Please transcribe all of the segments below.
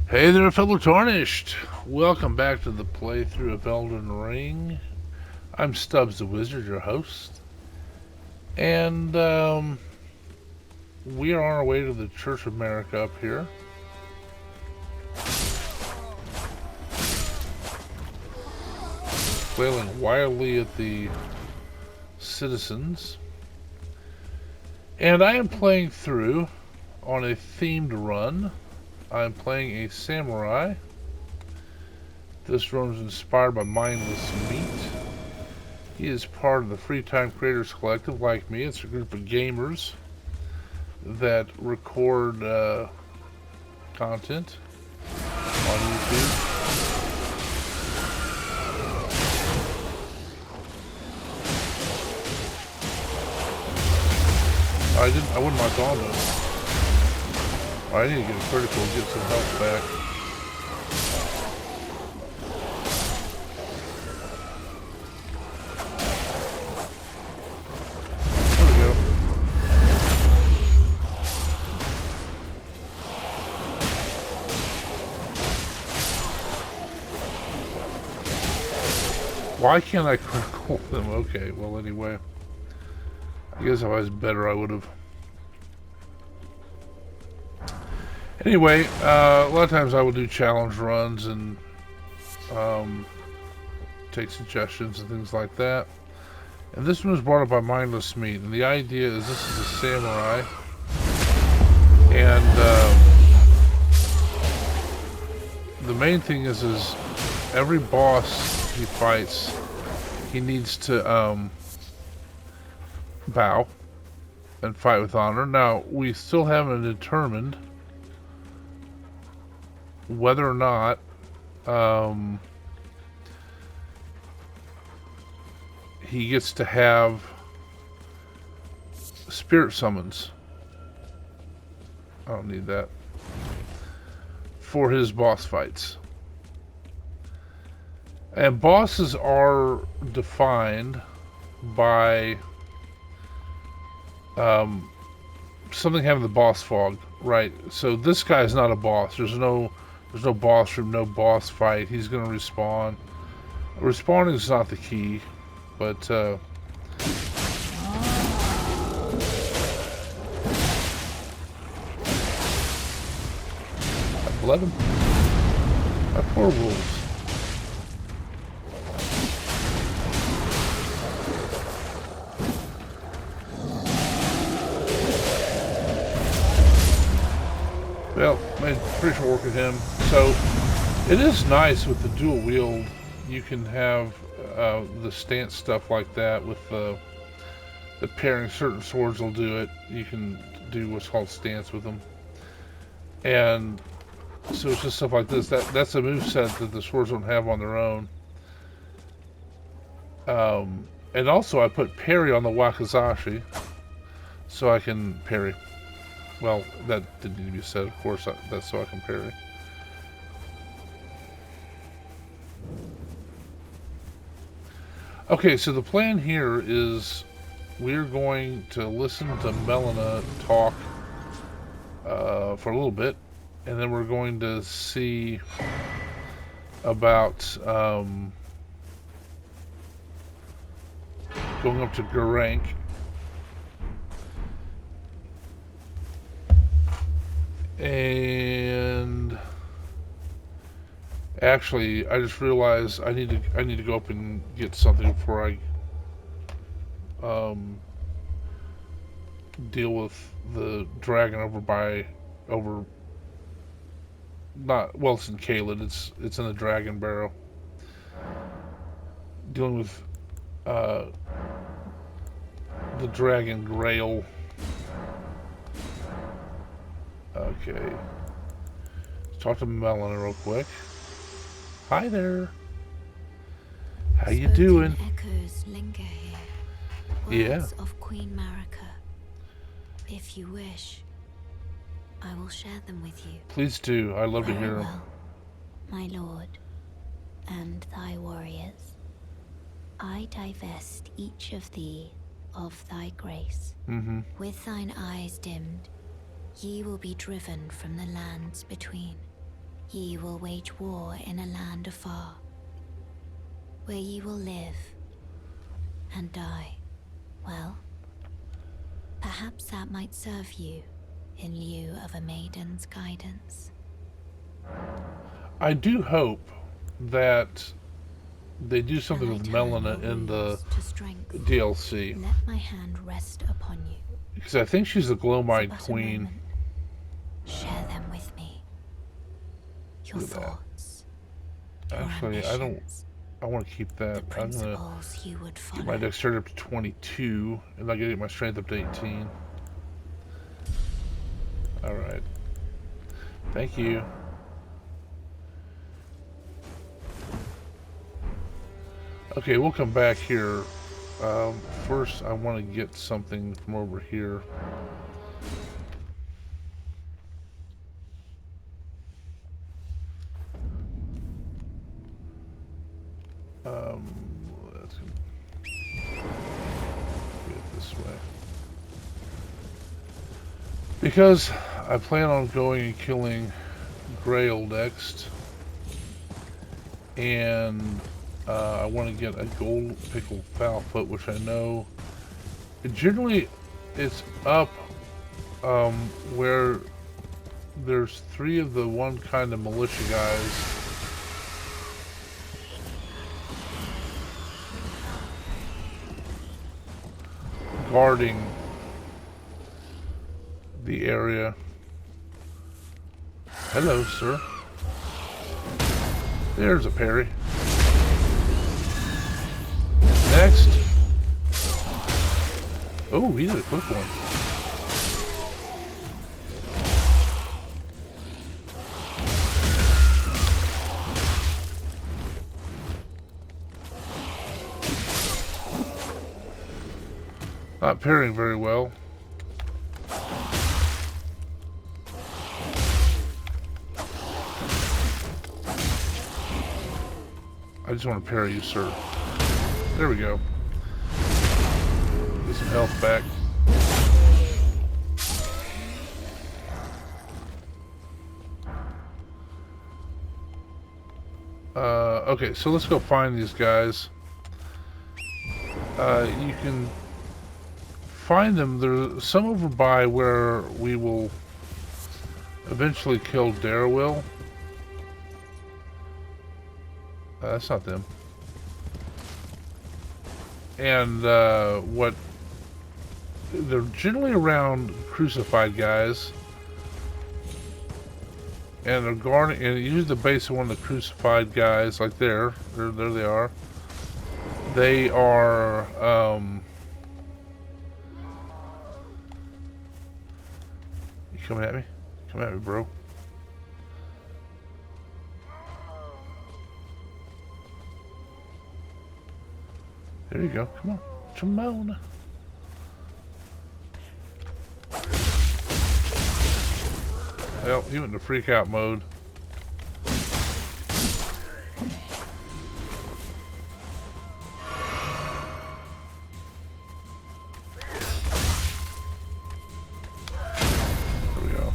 Hey there, fellow Tarnished! Welcome back to the playthrough of Elden Ring. I'm Stubbs the Wizard, your host. And, we are on our way to the Church of Marika up here. Flailing wildly at the citizens. And I am playing through on a themed run. I'm playing a samurai. This run is inspired by Mindless Meat. He is part of the Free Time Creators Collective, like me. It's a group of gamers that record content on YouTube. I wouldn't like all those. I need to get a critical to get some health back. There we go. Why can't I critical them? Okay, well anyway. I guess if I was better I would have. Anyway, a lot of times I will do challenge runs and take suggestions and things like that. And this one was brought up by Mindless Meat. And the idea is this is a samurai. And the main thing is every boss he fights, he needs to bow and fight with honor. Now, we still haven't determined whether or not he gets to have spirit summons. I don't need that. For his boss fights. And bosses are defined by something having the boss fog, right? So this guy's not a boss. There's no boss room, no boss fight. He's going to respawn. Respawning is not the key, but I bled him. My poor wolves. Well, made pretty short work of him. So, it is nice with the dual wield. You can have the stance stuff like that with the pairing. Certain swords will do it. You can do what's called stance with them. And so it's just stuff like this. That's a moveset that the swords don't have on their own. And also I put parry on the wakizashi so I can parry. Well, that didn't need to be said, of course, that's so I can parry. Okay, so the plan here is we're going to listen to Melina talk for a little bit, and then we're going to see about going up to Greyll. And actually, I just realized I need to go up and get something before I deal with the dragon it's in Caelid. It's in the dragon barrow. Dealing with the dragon Greyll. Okay. Let's talk to Melina real quick. Hi there. How you doing? Echoes linger here. Words of Queen Marika. If you wish, I will share them with you. Please do. I'd love to hear them. Well, my lord, and thy warriors, I divest each of thee of thy grace. With thine eyes dimmed, ye will be driven from the lands between. Ye will wage war in a land afar, where ye will live and die. Well, perhaps that might serve you in lieu of a maiden's guidance. I do hope that they do something Shall I with turn Melina your in the wounds to strength? DLC. Let my hand rest upon you. Because I think she's the For Glowmine but a Queen. moment, share them with me. Your Look at that. thoughts, your Actually, ambitions, I want to keep that. the I'm going to principles you would get my follow. dexterity up to 22, and I'm going to get my strength up to 18. Alright. Thank you. Okay, we'll come back here. First, I want to get something from over here. Let's get it this way. Because I plan on going and killing Greyll next. And I want to get a gold pickled fowl-foot, which I know generally it's up where there's 3 of the one kind of militia guys guarding the area. Hello, sir. There's a parry. Next. Oh, he did a quick one. Not parrying very well. I just want to parry you, sir. There we go. Get some health back. Okay, so let's go find these guys. You can find them. There's some over by where we will eventually kill Darrowell. That's not them. And what they're generally around crucified guys, and they're guarding. And usually the base of one of the crucified guys, like there they are. They are. You coming at me? Come at me, bro. There you go. Come on. Come Well, he went into freak out mode. There we go.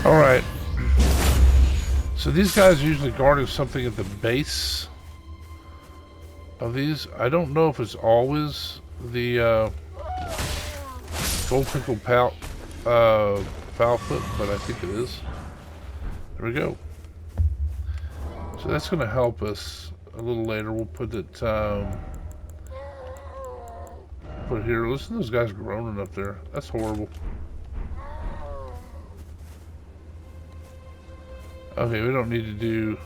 Alright. So these guys are usually guarding something at the base of these. I don't know if it's always the gold pickled fowl-foot, but I think it is. There we go. So that's going to help us a little later. We'll put it put it here. Listen to those guys groaning up there. That's horrible. Okay, we don't need to do...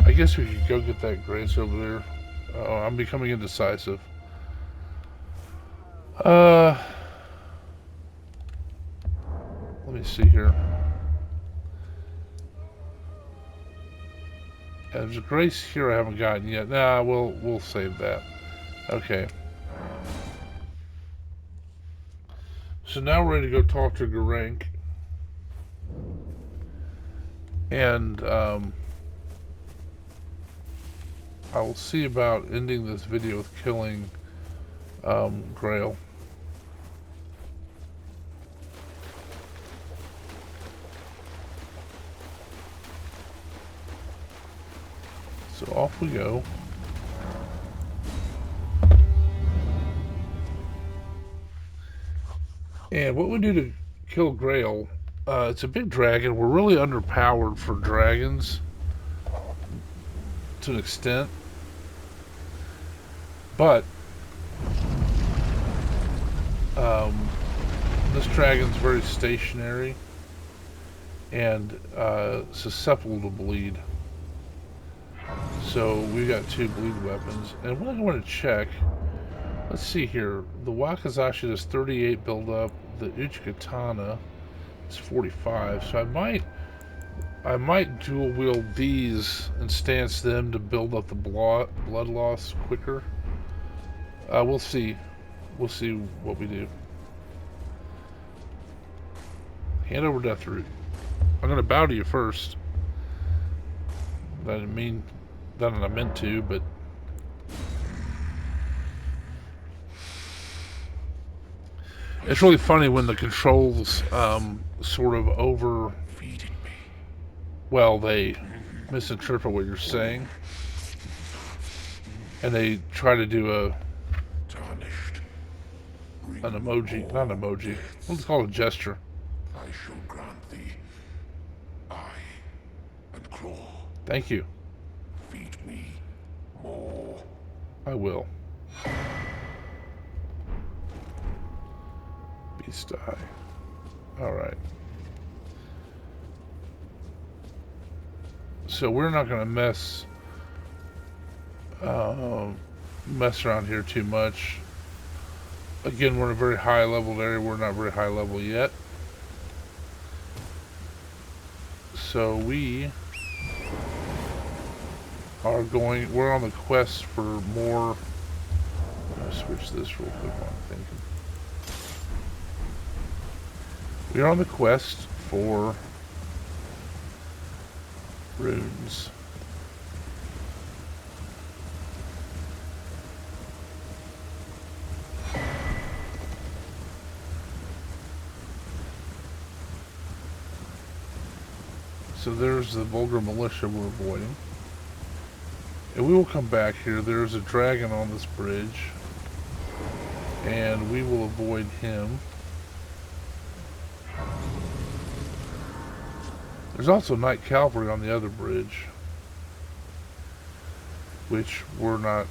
I guess we could go get that grace over there. Oh, I'm becoming indecisive. Let me see here. Yeah, there's a grace here I haven't gotten yet. Nah, we'll save that. Okay. So now we're ready to go talk to Garank. And I will see about ending this video with killing Greyll. So off we go. And what we do to kill Greyll, it's a big dragon. We're really underpowered for dragons to an extent. But this dragon's very stationary and susceptible to bleed. So we got 2 bleed weapons. And what I want to check, let's see here. The wakizashi does 38 build-up. The katana is 45. So I might dual wield these and stance them to build up the blood loss quicker. We'll see. We'll see what we do. Hand over death root. I'm gonna bow to you first. I didn't mean that, I meant to, but it's really funny when the controls sort of over. Well, they misinterpret what you're saying, and they try to do an emoji, not an emoji. Let's call it a gesture. I shall grant thee eye and claw. Thank you. Feed me more. I will. Beast eye. All right. So we're not going to mess around here too much. Again, we're in a very high level area. We're not very high level yet. So we're on the quest for more. I'm going to switch this real quick while I'm thinking. We're on the quest for runes. So there's the vulgar militia we're avoiding. And we will come back here. There's a dragon on this bridge. And we will avoid him. There's also Knight Cavalry on the other bridge, which we're not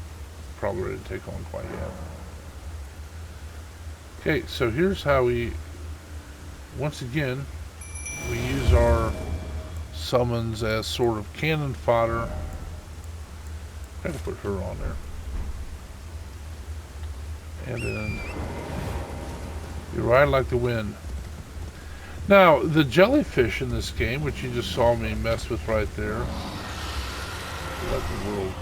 probably ready to take on quite yet. Okay, so here's how we, once again, we use our summons as sort of cannon fodder. Gotta put her on there. And then you ride like the wind. Now, the jellyfish in this game, which you just saw me mess with right there, like the world.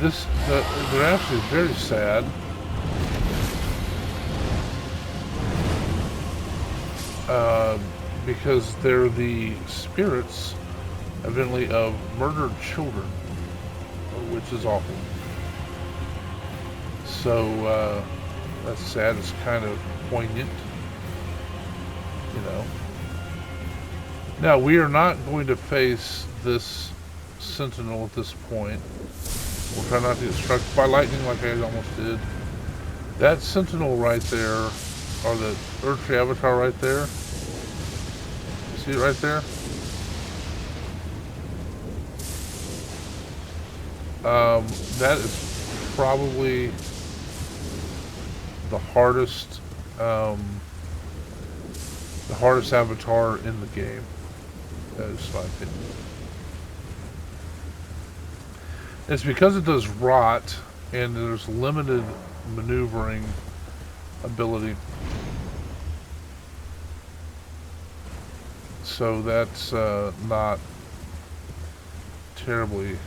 They're actually very sad. Because they're the spirits, evidently, of murdered children, which is awful. So, that's sad. It's kind of poignant. You know. Now, we are not going to face this sentinel at this point. We'll try not to get struck by lightning like I almost did. That sentinel right there, or the Earthtree avatar right there. You see it right there? That is probably the hardest avatar in the game. That is my opinion. It's because it does rot and there's limited maneuvering ability. So that's not terribly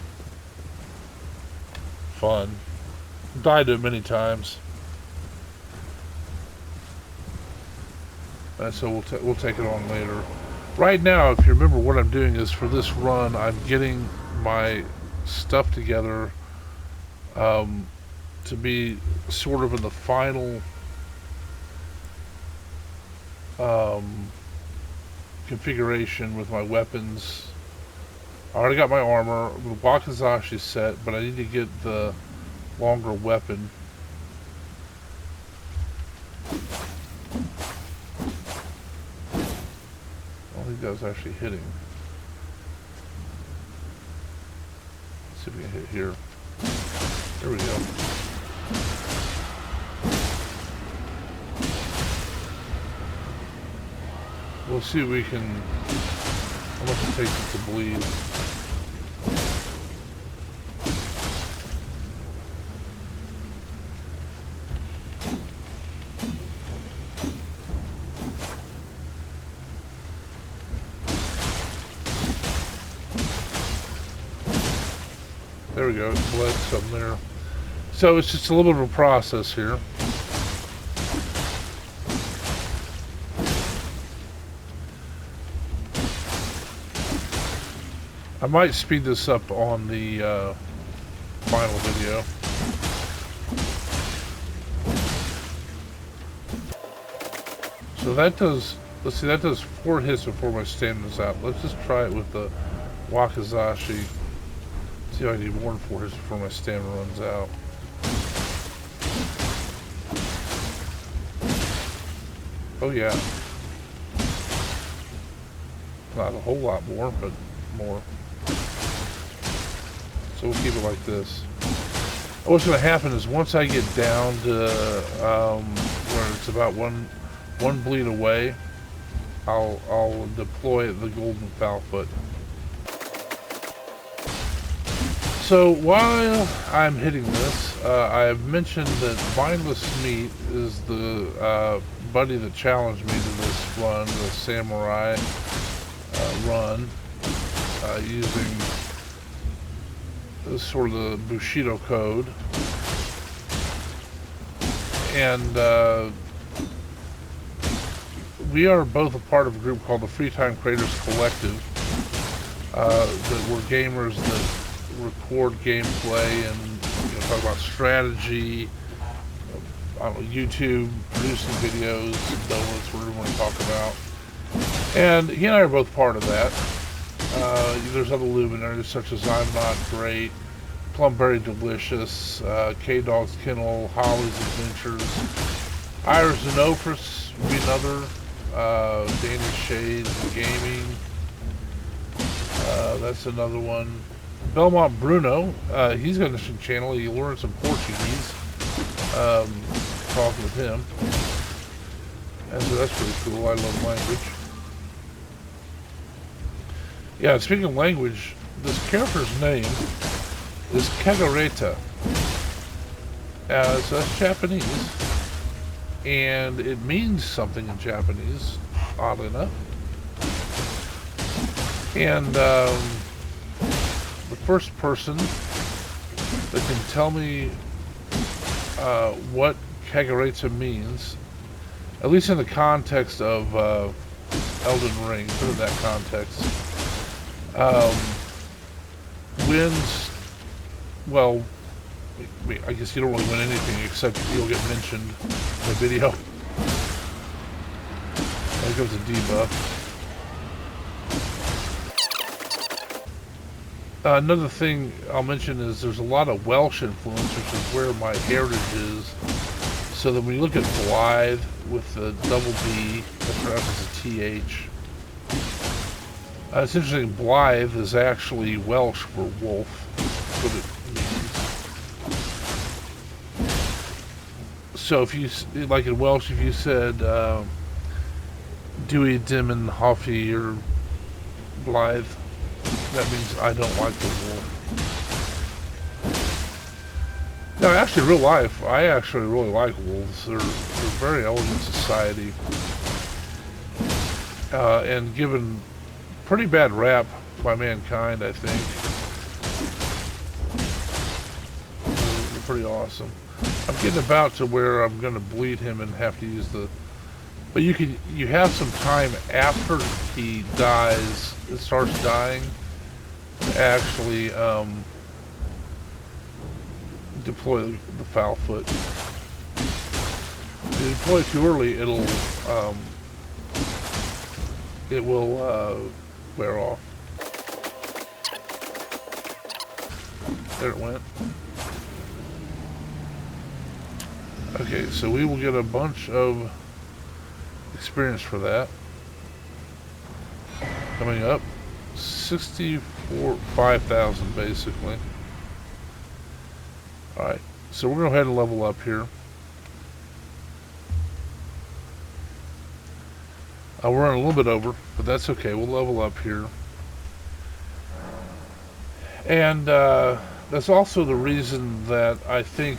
fun. Died to it many times. So we'll take it on later. Right now, if you remember, what I'm doing is for this run, I'm getting my stuff together to be sort of in the final configuration with my weapons I already got my armor. The wakizashi set, but I need to get the longer weapon. I don't think that was actually hitting. Let's see if we can hit here. There we go. We'll see if we can, how much it takes it to bleed. There we go, it bled some there. So it's just a little bit of a process here. I might speed this up on the final video. So that does, let's see, that does 4 hits before my stamina's out. Let's just try it with the wakizashi. See if I need more than 4 hits before my stamina runs out. Oh yeah. Not a whole lot more, but more. So we'll keep it like this. What's going to happen is once I get down to where it's about one bleed away, I'll deploy the golden foul-foot. So while I'm hitting this, I've mentioned that Mindless Meat is the buddy that challenged me to this run, the samurai run, using this sort of the Bushido code. And we are both a part of a group called the Free Time Creators Collective. That we're gamers that record gameplay and talk about strategy, YouTube, producing videos, that's what we want to talk about. And he and I are both part of that. There's other luminaries such as I'm Not Great, Plumberry Delicious, K-Dog's Kennel, Holly's Adventures, Ira's Xenophrus would be another, Danny Shades Gaming, that's another one. Belmont Bruno, he's got an interesting channel. He learned some Portuguese, talking with him. And so that's pretty cool. I love language. Yeah, speaking of language, this character's name is Kegareta. So that's Japanese. And it means something in Japanese, oddly enough. And the first person that can tell me what Kegareta means, at least in the context of Elden Ring, put it in that context, wins. Well, I guess you don't really win anything except you'll get mentioned in the video. There goes a debuff. Another thing I'll mention is there's a lot of Welsh influence, which is where my heritage is. So that when you look at Blythe with the double B, that's pronounced as a TH. It's interesting, Blythe is actually Welsh for wolf. That's what it means. So if you, like in Welsh, if you said Dewey, Dim, and Hoffy, or Blythe, that means I don't like the wolf. Now, actually, in real life, I actually really like wolves. They're a very elegant society. And given pretty bad rap by mankind, I think. They're pretty awesome. I'm getting about to where I'm going to bleed him and have to use the... But you have some time after he dies, it starts dying, to actually deploy the foul foot. If you deploy too early, it will wear off. There it went. Okay, so we will get a bunch of experience for that. Coming up. 5,000 basically. Alright, so we're going to go ahead and level up here. We're running a little bit over, but that's okay. We'll level up here. And that's also the reason that I think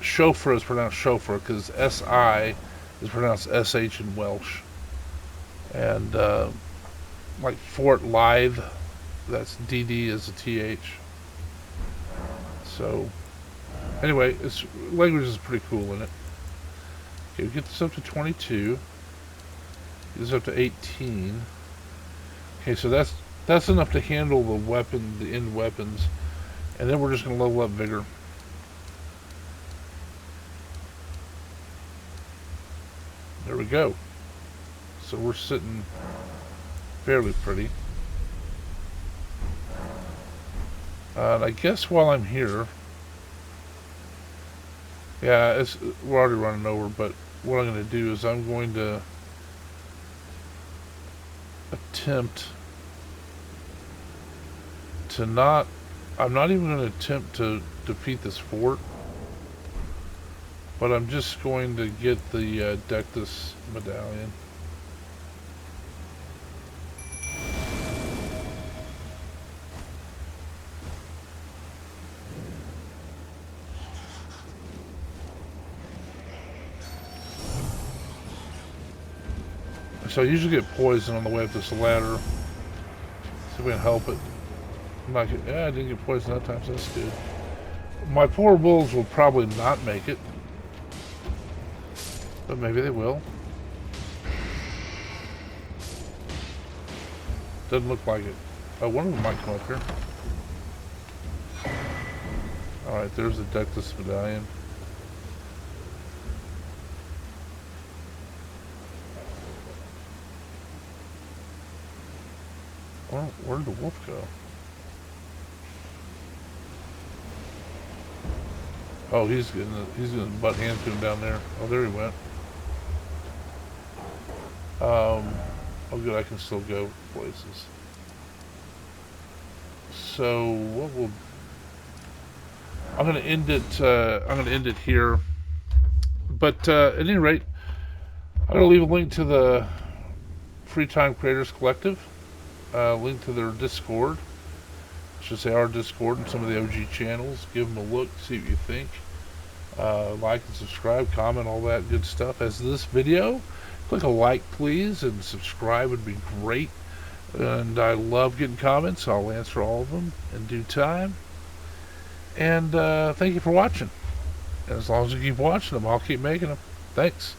chauffeur is pronounced chauffeur, because S-I is pronounced S-H in Welsh. And like Fort Lithe, that's D-D is a T-H. So, anyway, language is pretty cool in it. Okay, we get this up to 22. Get this up to 18. Okay, so that's enough to handle the end weapons. And then we're just going to level up vigor. There we go. So we're sitting fairly pretty. And I guess while I'm here, yeah, we're already running over, but what I'm going to do is I'm going to attempt to I'm not even going to attempt to defeat this fort, but I'm just going to get the Dectus Medallion. So I usually get poison on the way up this ladder. See if we can help it. I didn't get poison that time, so that's good. My poor wolves will probably not make it. But maybe they will. Doesn't look like it. Oh, one of them might come up here. Alright, there's the Dectus Medallion. Well, where'd the wolf go? Oh, he's gonna butt hand to him down there. Oh, there he went. Oh good, I can still go places. So I'm gonna end it here. But at any rate, I'm gonna leave a link to the Free Time Creators Collective. Link to their Discord. I should say our Discord and some of the OG channels. Give them a look, see what you think. Like and subscribe, comment, all that good stuff. As this video, click a like please, and subscribe would be great. And I love getting comments. I'll answer all of them in due time. And thank you for watching. And as long as you keep watching them, I'll keep making them. Thanks.